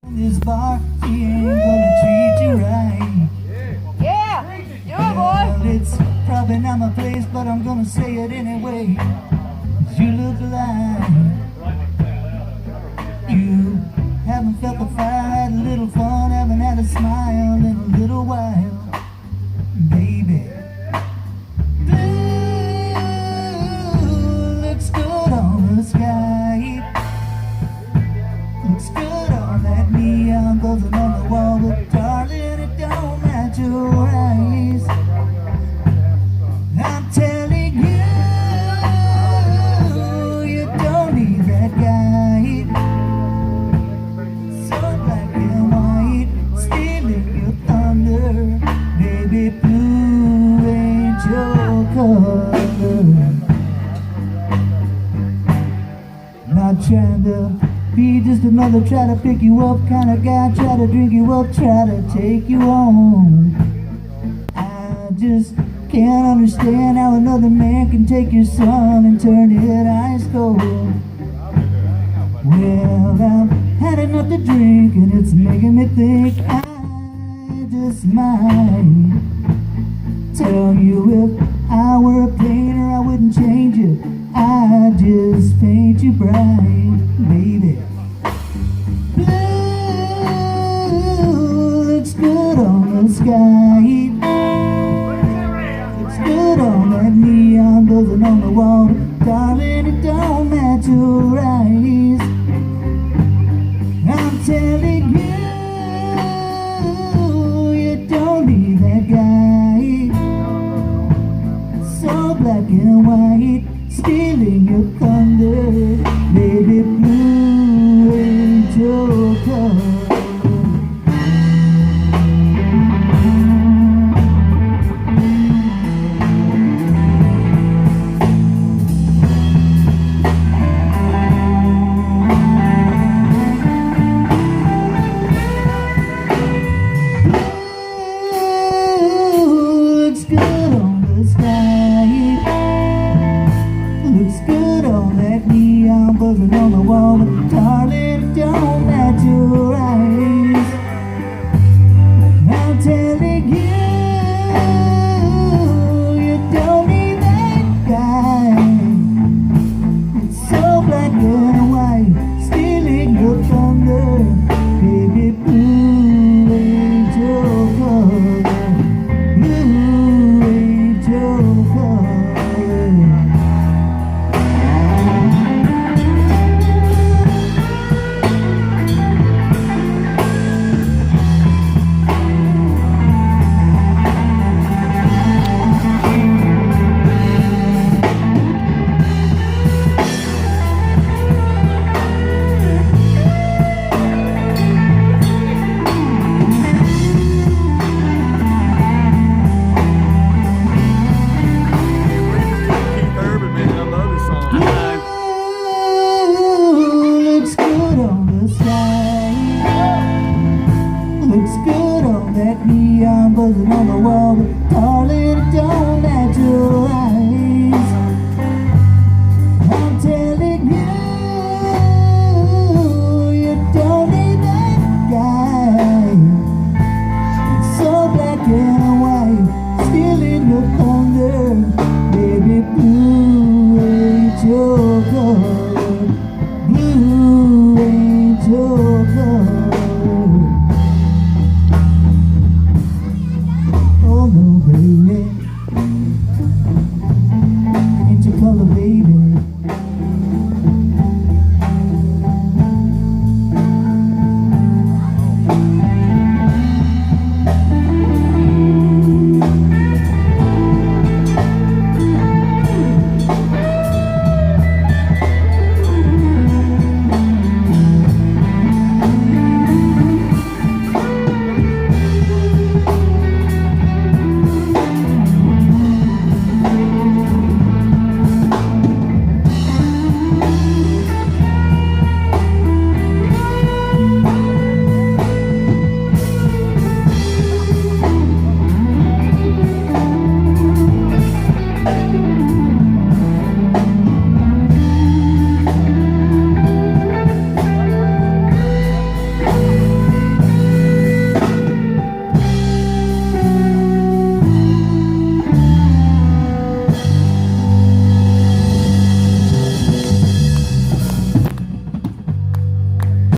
This bar, she ain't gonna treat you right. Yeah, do it, boy. Well, it's probably not my place, but I'm gonna say it anyway. 'Cause you look like you haven't felt the fire, had a little fun, haven't had a smile in a little while, baby. Blue looks good on the sky. Looks good on that neon buzzing on the wall, but darling, it don't match your eyes. I'm telling you, you don't need that guy. So black and white, stealing your thunder, baby. Blue ain't your color. Not trying to be just another try to pick you up kind of guy, try to drink you up, try to take you home. I just can't understand how another man can take your son and turn it ice cold. Well, I've had enough to drink and it's making me think I just might tell you if I were a painter I wouldn't change it, I'd just paint you bright, baby. Blue looks good on the sky. Looks good on that neon buzzing on the wall. Darling, it don't match your eyes. I'm telling you, you don't need that guy. So black and white, stealing your thunder, baby. Blue ain't your color. Looks good on the sky. Looks good on that neon buzzing on the wall, but darling, don't match your eyes. I'm telling you, you don't need that guy. It's so black and white, stealing your thunder, baby. Blue ain't your color. Blue ain't your color. Looks good on the sky. Looks good on that neon buzzing on the wall.